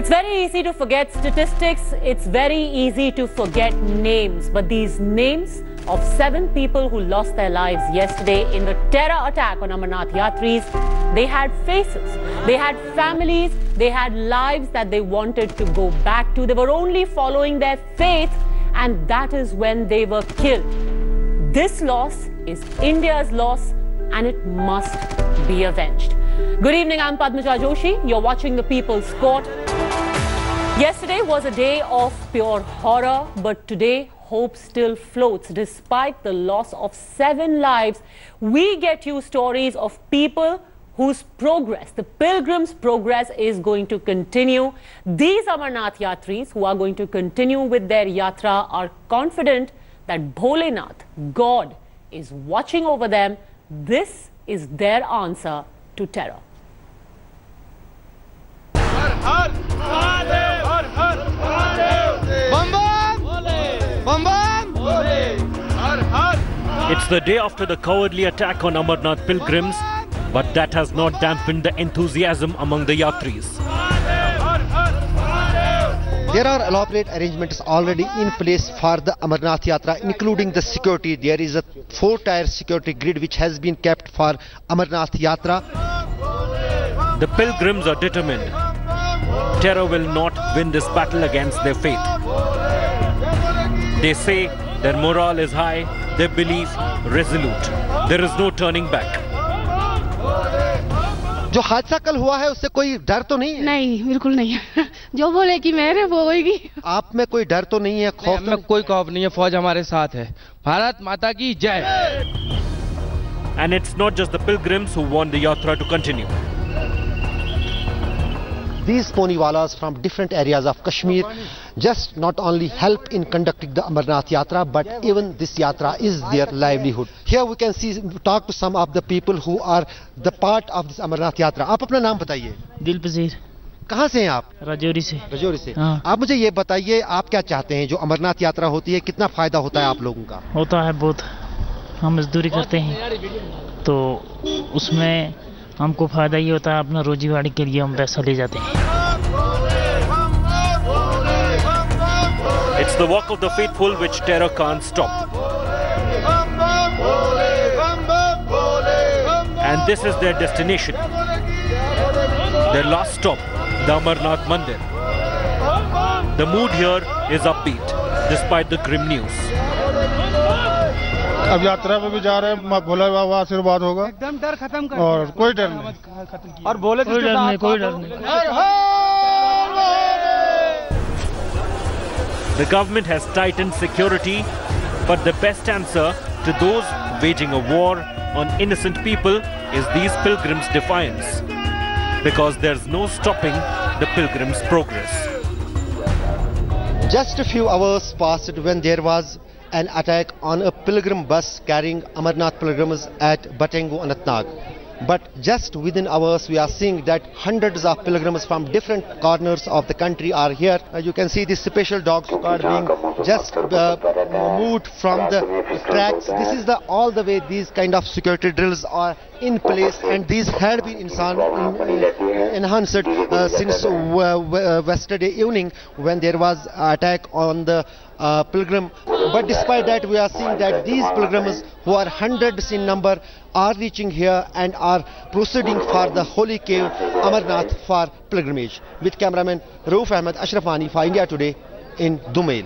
It's very easy to forget statistics. It's very easy to forget names. But these names of 7 people who lost their lives yesterday in the terror attack on Amarnath Yatris, they had faces, they had families, they had lives that they wanted to go back to. They were only following their faith, and that is when they were killed. This loss is India's loss, and it must be avenged. Good evening, I'm Padmaja Joshi. You're watching the People's Court. Yesterday was a day of pure horror, but today hope still floats. Despite the loss of 7 lives, we get you stories of people whose progress, the pilgrims' progress, is going to continue. These Amarnath Yatris who are going to continue with their yatra are confident that Bholenath, God, is watching over them. This is their answer to terror. It's the day after the cowardly attack on Amarnath pilgrims, but that has not dampened the enthusiasm among the Yatris. There are elaborate arrangements already in place for the Amarnath Yatra, including the security. There is a 4-tier security grid which has been kept for Amarnath Yatra. The pilgrims are determined. Terror will not win this battle against their faith. They say their morale is high, their belief resolute. There is no turning back. जो हादसा कल हुआ है उससे कोई डर तो नहीं है? नहीं, बिल्कुल नहीं है। जो बोले कि मेरे वो होगी। आप में कोई डर तो नहीं है? खौफ में कोई खौफ नहीं है, फौज हमारे साथ है। भारत माता की जय। And it's not just the pilgrims who want the yatra to continue. These poniwalas from different areas of Kashmir just not only help in conducting the Amarnath Yatra, but even this Yatra is their livelihood. Here we can talk to some of the people who are the part of this Amarnath Yatra. आप अपना नाम बताइए। दिलपजीर। कहाँ से हैं आप? राजौरी से। राजौरी से। आप मुझे ये बताइए, आप क्या चाहते हैं? जो अमरनाथ यात्रा होती है, कितना फायदा होता है आप लोगों का? होता है बहुत। हम मजदूरी करते हैं तो उसमें हमको फायदा ये होता है, अपना रोजीवाड़ी के लिए हम पैसा ले जाते हैं। It's the walk of the faithful which terror can't stop. And this is their destination. Their last stop, the Amarnath Mandir. The mood here is upbeat, despite the grim news. अब यात्रा पे भी जा रहे हैं, भोले बाबा आशीर्वाद होगा, एकदम डर खत्म कर और कोई डर नहीं, और बोले कोई डर नहीं, कोई डर नहीं। The government has tightened security, but the best answer to those waging a war on innocent people is these pilgrims' defiance, because there's no stopping the pilgrims' progress. Just a few hours passed when there was an attack on a pilgrim bus carrying Amarnath pilgrims at Batengu, Anantnag. But just within hours, we are seeing that hundreds of pilgrims from different corners of the country are here. You can see this special dog squad being just moved from the tracks. This is all the way these kind of security drills are in place, and these had been enhanced since yesterday evening when there was attack on the pilgrim. But despite that, we are seeing that these pilgrims, who are hundreds in number, are reaching here and are proceeding for the holy cave Amarnath for pilgrimage. With cameraman Rauf Ahmed, Ashraf Wani for India Today in Dumail.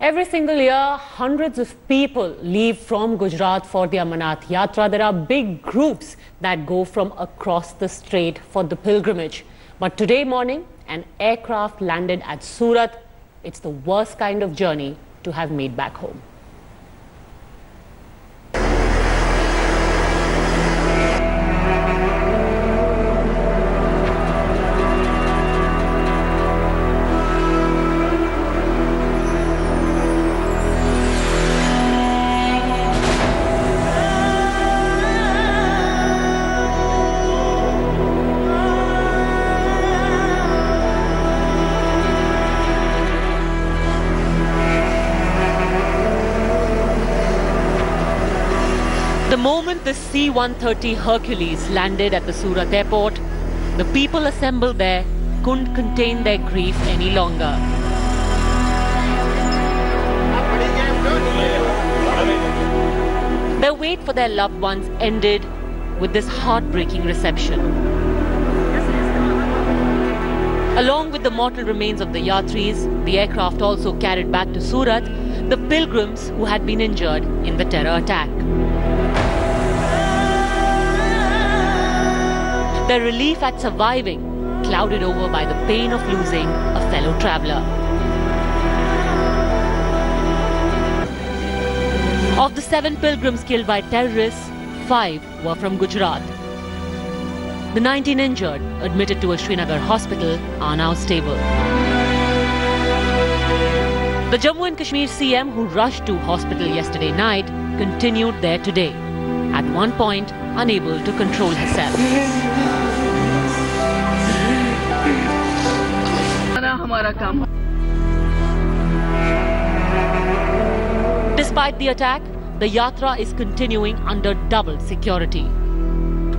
Every single year, hundreds of people leave from Gujarat for the Amarnath Yatra. There are big groups that go from across the strait for the pilgrimage. But today morning, an aircraft landed at Surat. It's the worst kind of journey to have made back home. The moment the C-130 Hercules landed at the Surat airport, The people assembled there couldn't contain their grief any longer. Their wait for their loved ones ended with this heartbreaking reception. Along with the mortal remains of the Yatris, the aircraft also carried back to Surat the pilgrims who had been injured in the terror attack. Their relief at surviving clouded over by the pain of losing a fellow traveller. Of the 7 pilgrims killed by terrorists, 5 were from Gujarat. The 19 injured, admitted to a Srinagar hospital, are now stable. The Jammu and Kashmir CM, who rushed to hospital yesterday night, continued there today, at one point unable to control herself. Despite the attack, the Yatra is continuing under double security.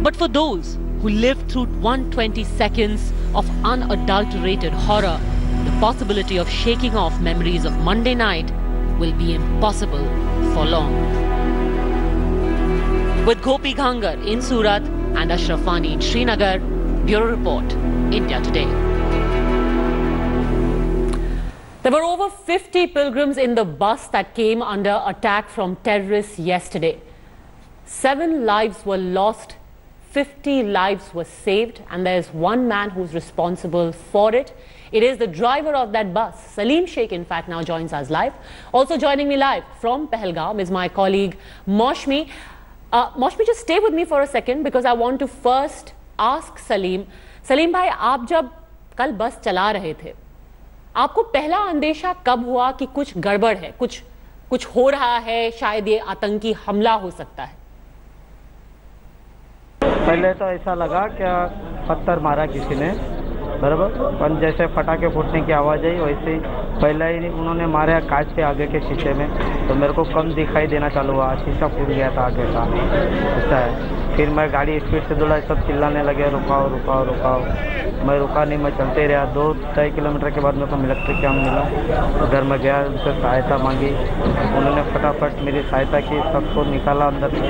But for those who lived through 120 seconds of unadulterated horror, the possibility of shaking off memories of Monday night will be impossible for long. With Gopi Ghangar in Surat and Ashraf Wani in Srinagar, Bureau Report, India Today. There were over 50 pilgrims in the bus that came under attack from terrorists yesterday. 7 lives were lost, 50 lives were saved, and there is one man who's responsible for it. It is the driver of that bus. Salim Sheikh, in fact, now joins us live. Also joining me live from Pahalgam is my colleague Maushmi. Maushmi, just stay with me for a second because I want to first ask Salim. Salim bhai, आप जब कल बस चला रहे थे, आपको पहला अंदेशा कब हुआ कि कुछ गड़बड़ है, कुछ हो रहा है, शायद ये आतंकी हमला हो सकता है? पहले तो ऐसा लगा क्या पत्थर मारा किसी ने, बराबर, पर जैसे फटाके फूटने की आवाज़ आई वैसे ही पहले ही उन्होंने मारा कांच पे आगे के शीशे में, तो मेरे को कम दिखाई देना चालू हुआ, शीशा फूट गया था आगे का, ऐसा है। फिर मैं गाड़ी स्पीड से दौड़ा, सब चिल्लाने लगे रुकाओ रुकाओ रुकाओ, मैं रुका नहीं, मैं चलते रहा। 2-2.5 किलोमीटर के बाद मेरे को मिलिट्री कैम्प मिला, उधर मैं गया, उनसे सहायता मांगी, उन्होंने फटाफट मेरी सहायता की, सबको निकाला अंदर से,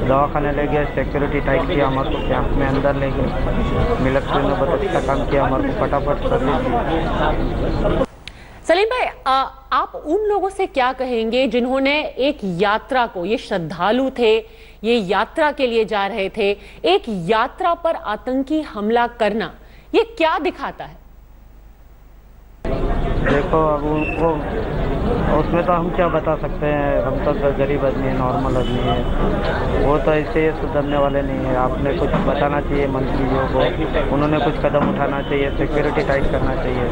दवाखाने ले गया, सिक्योरिटी टाइट किया, हमारे को कैंप में अंदर ले गए, मिलिट्री ने बहुत अच्छा काम किया, हमारे को फटाफट सर्विस दी। सलीम भाई, आप उन लोगों से क्या कहेंगे जिन्होंने एक यात्रा को, ये श्रद्धालु थे, ये यात्रा के लिए जा रहे थे, एक यात्रा पर आतंकी हमला करना, ये क्या दिखाता है? देखो अब उनको उसमें तो हम क्या बता सकते हैं, हम तो गरीब आदमी है, नॉर्मल आदमी है, वो तो ऐसे सुधरने वाले नहीं है। आपने कुछ बताना चाहिए मंत्रियों को, उन्होंने कुछ कदम उठाना चाहिए, सिक्योरिटी टाइट करना चाहिए।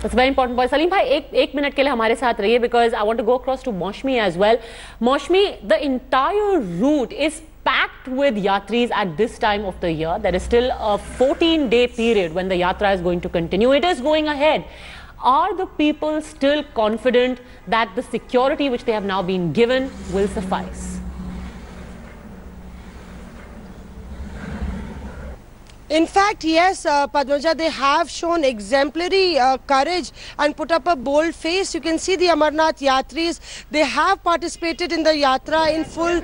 That's very important point. Salim bhai, एक मिनट के लिए हमारे साथ रहिए because I want to go across to Maushmi as well. Maushmi, the entire route is packed with yatris at this time of the year. There is still a 14-day period when the yatra is going to continue. It is going ahead. Are the people still confident that the security which they have now been given will suffice? In fact, yes, Padmaja, they have shown exemplary courage and put up a bold face. You can see the Amarnath Yatris, they have participated in the Yatra in full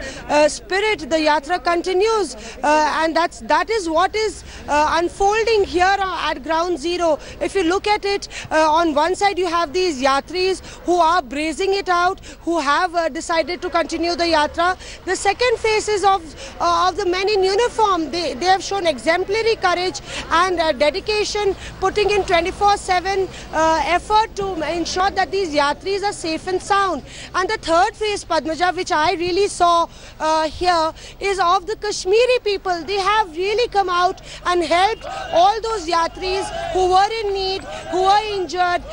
spirit. The Yatra continues and that is what is unfolding here at Ground Zero. If you look at it, on one side you have these Yatris who are brazing it out, who have decided to continue the Yatra. The second phase is of the men in uniform. They have shown exemplary courage and dedication, putting in 24/7 effort to ensure that these yatris are safe and sound. And the third phase, Padmaja, which I really saw here, is of the Kashmiri people. They have really come out and helped all those yatris who were in need, who were injured.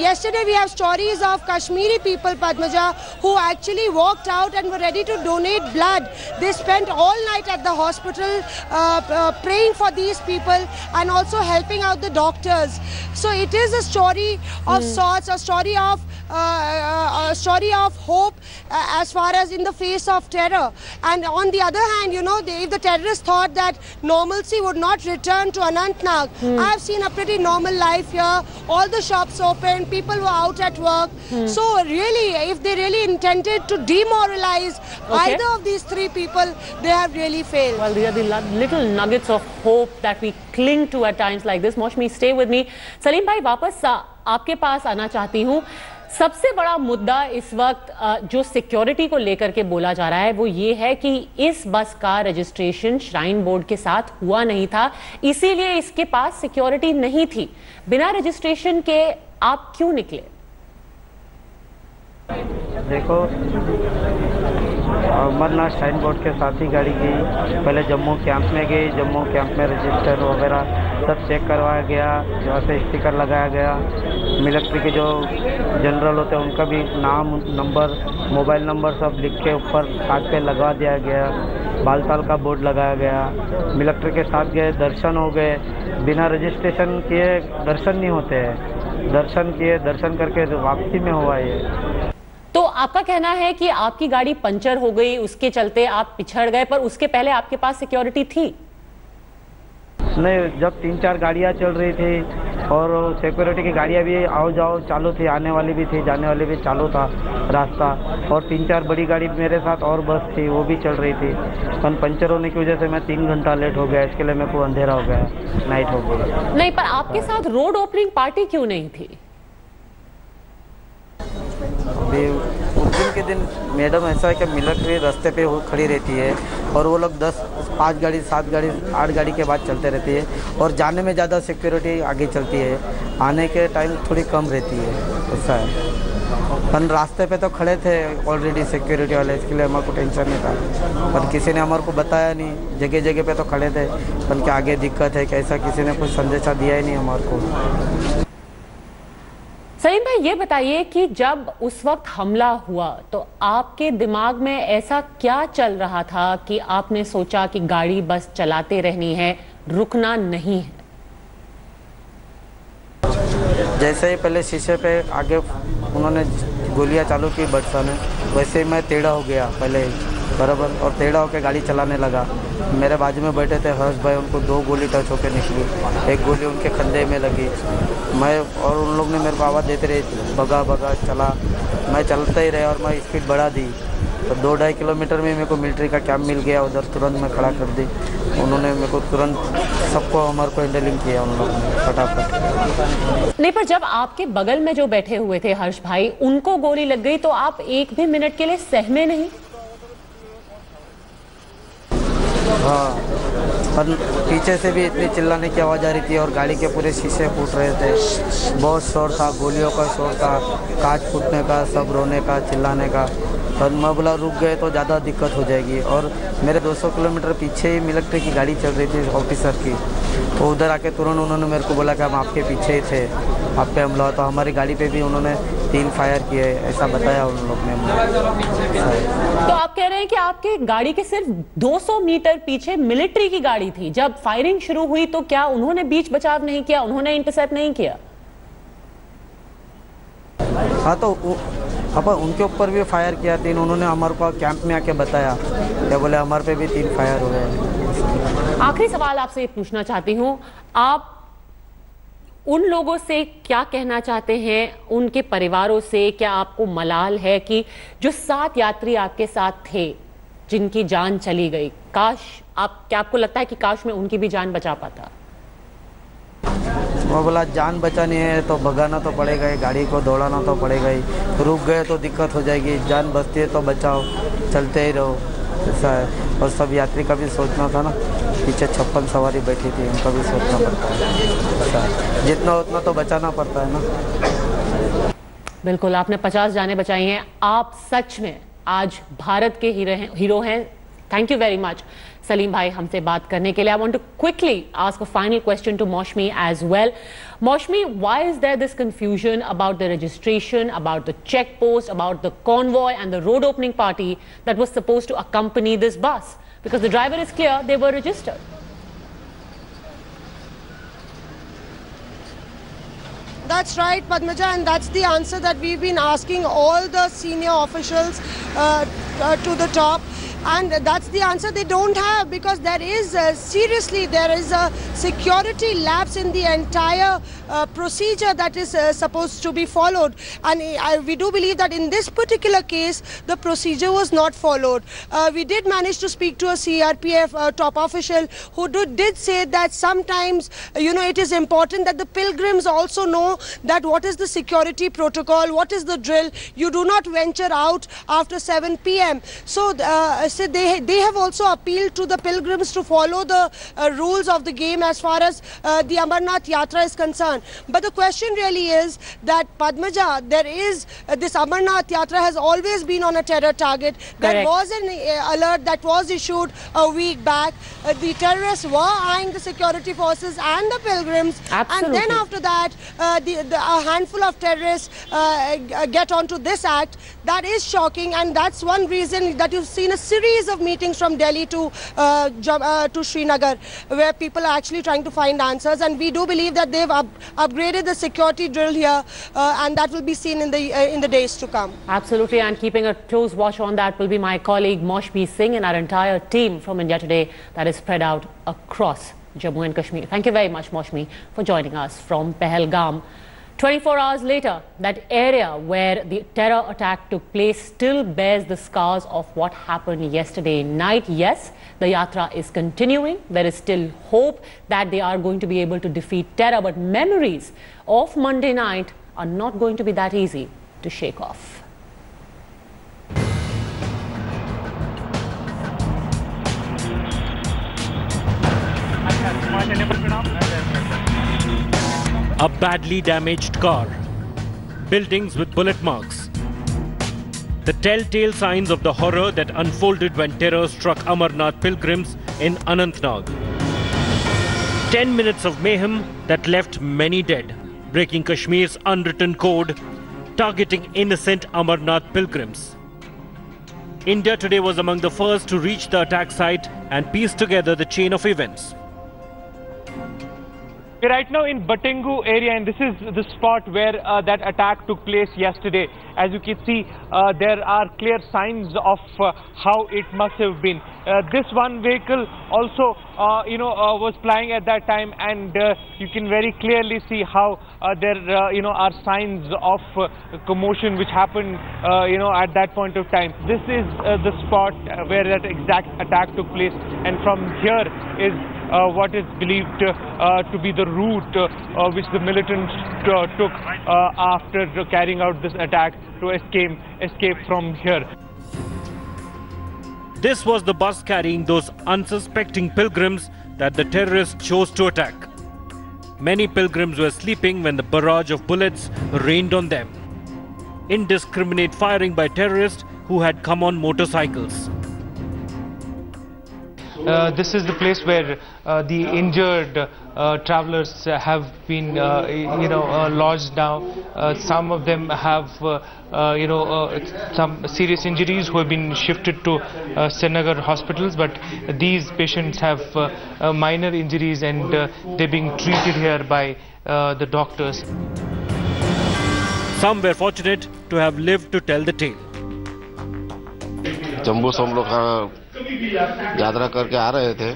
Yesterday we have stories of Kashmiri people, Padmaja, who actually walked out and were ready to donate blood. They spent all night at the hospital praying for these these people and also helping out the doctors. So it is a story of sorts, a story of hope as far as in the face of terror. And on the other hand, you know, if the terrorists thought that normalcy would not return to Anantnag, I have seen a pretty normal life here. All the shops open, people were out at work. So really, if they really intended to demoralize either of these three people, they have really failed. Well, they are the little nuggets of hope that we cling to at times like this. Moushmi, stay with me. Salim भाई, वापस आपके पास आना चाहती हूँ. सबसे बड़ा मुद्दा इस वक्त जो सिक्योरिटी को लेकर के बोला जा रहा है वो ये है कि इस बस का रजिस्ट्रेशन श्राइन बोर्ड के साथ हुआ नहीं था, इसीलिए इसके पास सिक्योरिटी नहीं थी. बिना रजिस्ट्रेशन के आप क्यों निकले? देखो, अमरनाथ श्राइन बोर्ड के साथ ही गाड़ी गई. पहले जम्मू कैंप में गई, जम्मू कैंप में रजिस्टर वगैरह सब चेक करवाया गया, जहाँ से स्टिकर लगाया गया. मिलिट्री के जो जनरल होते हैं उनका भी नाम, नंबर, मोबाइल नंबर सब लिख के ऊपर काट पे लगा दिया गया. बालताल का बोर्ड लगाया गया. मिलिट्री के साथ गए, दर्शन हो गए. बिना रजिस्ट्रेशन किए दर्शन नहीं होते हैं. दर्शन किए, दर्शन करके वापसी में हुआ ये. तो आपका कहना है कि आपकी गाड़ी पंचर हो गई, उसके चलते आप पिछड़ गए, पर उसके पहले आपके पास सिक्योरिटी थी? नहीं, जब 3-4 गाड़ियाँ चल रही थी और सिक्योरिटी की गाड़ियाँ भी आओ जाओ चालू थी, आने वाली भी थी, जाने वाली भी चालू था रास्ता. और 3-4 बड़ी गाड़ी मेरे साथ और बस थी, वो भी चल रही थी. पर पंचर होने की वजह से मैं 3 घंटा लेट हो गया. इसके लिए मेरे को अंधेरा हो गया, नाइट हो गई. नहीं, पर आपके साथ रोड ओपनिंग पार्टी क्यों नहीं थी? अभी उस दिन के दिन मैडम ऐसा है कि मिलिट्री रास्ते पे वो खड़ी रहती है और वो लोग 5 गाड़ी, 7 गाड़ी, 8 गाड़ी के बाद चलते रहती है. और जाने में ज़्यादा सिक्योरिटी आगे चलती है, आने के टाइम थोड़ी कम रहती है. ऐसा है. पर रास्ते पे तो खड़े थे ऑलरेडी सिक्योरिटी वाले, इसके लिए हमारे को टेंशन नहीं था. पर किसी ने हमारे को बताया नहीं. जगह जगह पे तो खड़े थे, पर क्या आगे दिक्कत है कैसा, किसी ने कुछ संदेशा दिया ही नहीं हमारे को. सलीम भाई, ये बताइए कि जब उस वक्त हमला हुआ तो आपके दिमाग में ऐसा क्या चल रहा था कि आपने सोचा कि गाड़ी बस चलाते रहनी है, रुकना नहीं है? जैसे ही पहले शीशे पे आगे उन्होंने गोलियां चालू की बरसा ने, वैसे ही मैं टेढ़ा हो गया पहले बराबर, और टेढ़ा होकर गाड़ी चलाने लगा. मेरे बाजू में बैठे थे हर्ष भाई, उनको 2 गोली टच होकर निकली. एक गोली उनके कंधे में लगी. मैं और उन लोग ने मेरे को आवाज़ देते रहे, भगा भगा चला. मैं चलता ही रहा और मैं स्पीड बढ़ा दी. तो 2-2.5 किलोमीटर में मेरे को मिलिट्री का कैंप मिल गया. उधर तुरंत मैं खड़ा कर दी. उन्होंने मेरे को तुरंत सबको हमारे को हैंडलिंग किया उन लोगों ने फटाफट. नहीं, पर जब आपके बगल में जो बैठे हुए थे हर्ष भाई, उनको गोली लग गई तो आप एक भी मिनट के लिए सहमे नहीं? हाँ, पर पीछे से भी इतनी चिल्लाने की आवाज़ आ रही थी और गाड़ी के पूरे शीशे फूट रहे थे. बहुत शोर था, गोलियों का शोर था, कांच फूटने का, सब रोने का, चिल्लाने का. पर मैं बोला रुक गए तो ज़्यादा दिक्कत हो जाएगी. और मेरे 200 किलोमीटर पीछे ही मिलिट्री की गाड़ी चल रही थी ऑफिसर की. तो उधर आके तुरंत उन्होंने मेरे को बोला कि हम आपके पीछे ही थे, आप पे हमला. तो हमारी गाड़ी पे भी उन्होंने 3 फायर किए, ऐसा बताया उन लोग ने. तो आप कह रहे हैं कि आपके गाड़ी के सिर्फ 200 मीटर पीछे मिलिट्री की गाड़ी थी. जब फायरिंग शुरू हुई तो क्या उन्होंने बीच बचाव नहीं किया, उन्होंने इंटरसेप्ट नहीं किया? हाँ, तो अपन उनके ऊपर भी फायर किया 3. उन्होंने हमारे को कैंप में आके बताया, क्या बोले हमारे पे भी 3 फायर हुए. आखिरी सवाल आपसे पूछना चाहती हूँ, आप उन लोगों से क्या कहना चाहते हैं, उनके परिवारों से? क्या आपको मलाल है कि जो 7 यात्री आपके साथ थे जिनकी जान चली गई, क्या आपको लगता है कि काश में उनकी भी जान बचा पाता? वो बोला जान बचानी है तो भगाना तो पड़ेगा ही, गाड़ी को दौड़ाना तो पड़ेगा ही. रुक गए तो दिक्कत हो जाएगी. जान बचती है तो बचाओ, चलते ही रहो. ऐसा है. और सब यात्री का भी सोचना था ना, पीछे 56 सवारी बैठी थी, उनका भी सोचना पड़ता है. ऐसा है, जितना उतना तो बचाना पड़ता है ना. बिल्कुल, आपने 50 जानें बचाई हैं. आप सच में आज भारत के हीरो हैं. Thank you very much Salim भाई हमसे बात करने के लिए. I want to quickly ask a final question to Moushmi as well. Moushmi, why is there this confusion about the registration, about the check post, about the convoy and the road opening party that was supposed to accompany this bus? Because the driver is clear, they were registered. That's right, Padmaja, and that's the answer that we've been asking all the senior officials to the top. And that's the answer they don't have, because there is seriously there is a security lapse in the entire procedure that is supposed to be followed, and we do believe that in this particular case the procedure was not followed. We did manage to speak to a CRPF top official who did say that sometimes it is important that the pilgrims also know that what is the security protocol, what is the drill. You do not venture out after 7 p.m. So they have also appealed to the pilgrims to follow the rules of the game as far as the Amarnath Yatra is concerned. But the question really is that, Padmaja, there is this Amarnath Yatra has always been on a terror target. There was an alert that was issued a week back. The terrorists were eyeing the security forces and the pilgrims. Absolutely. And then after that, a handful of terrorists get onto this act. That is shocking, and that's one reason that you've seen a series of meetings from Delhi to Srinagar, where people are actually trying to find answers. And we do believe that they've upgraded the security drill here, and that will be seen in the days to come. Absolutely, and keeping a close watch on that will be my colleague Maushmi Singh and our entire team from India Today that is spread out across Jammu and Kashmir. Thank you very much, Maushmi, for joining us from Pahalgam. 24 hours later, that area where the terror attack took place still bears the scars of what happened yesterday night. Yes, the Yatra is continuing. There is still hope that they are going to be able to defeat terror, but memories of Monday night are not going to be that easy to shake off. A badly damaged car, buildings with bullet marks, the telltale signs of the horror that unfolded when terror struck Amarnath pilgrims in Anantnag. 10 minutes of mayhem that left many dead, breaking Kashmir's unwritten code, targeting innocent Amarnath pilgrims. India Today was among the first to reach the attack site and piece together the chain of events. We're right now in Batengu area, and this is the spot where that attack took place yesterday. As you can see, there are clear signs of how it must have been. This one vehicle also, was plying at that time, and you can very clearly see how there, are signs of commotion which happened, at that point of time. This is the spot where that exact attack took place, and from here is what is believed to be the route which the militants took after carrying out this attack to escape from here. This was the bus carrying those unsuspecting pilgrims that the terrorists chose to attack. Many pilgrims were sleeping when the barrage of bullets rained on them. Indiscriminate firing by terrorists who had come on motorcycles. This is the place where the injured travelers have been, lodged now. Some of them have, some serious injuries who have been shifted to Srinagar hospitals, but these patients have minor injuries, and they're being treated here by the doctors. Some were fortunate to have lived to tell the tale. Jambu से हम लोग यात्रा करके आ रहे थे,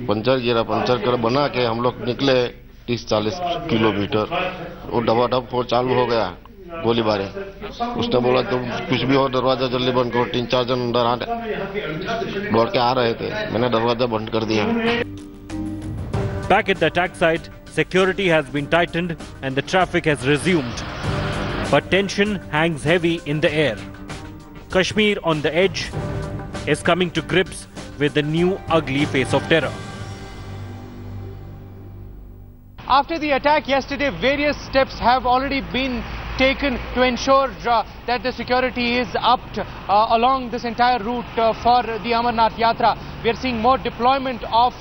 puncture गिरा, puncture कर बना के हम लोग निकले 30-40 किलोमीटर, वो डबाडब वो चालू हो गया गोलीबारी। उसने बोला तुम कुछ भी हो दरवाजा जल्दी बंद करो, 3-4 जन अंदर दौड़ के आ रहे थे, मैंने दरवाजा बंद कर दिया। Back at the attack site, security has been tightened and the traffic has resumed. But tension hangs heavy in the air. Kashmir on the edge is coming to grips with the new ugly face of terror. After the attack yesterday, various steps have already been taken to ensure that the security is upped along this entire route for the Amarnath Yatra. We are seeing more deployment of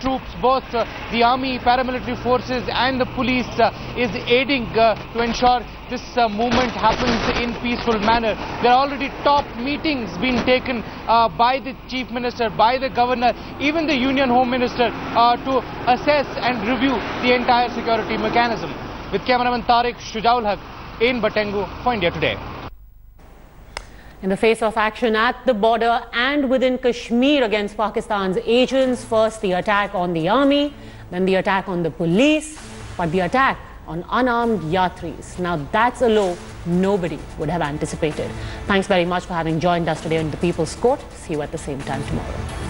troops, both the army, paramilitary forces and the police is aiding to ensure this movement happens in peaceful manner. There are already top meetings being taken by the Chief Minister, by the Governor, even the Union Home Minister to assess and review the entire security mechanism. with cameraman Tariq Shujaul Haq in Batengu for India Today. In the face of action at the border and within Kashmir against Pakistan's agents, first the attack on the army, then the attack on the police, but the attack on unarmed yatris. Now that's a low nobody would have anticipated. Thanks very much for having joined us today on the People's Court. See you at the same time tomorrow.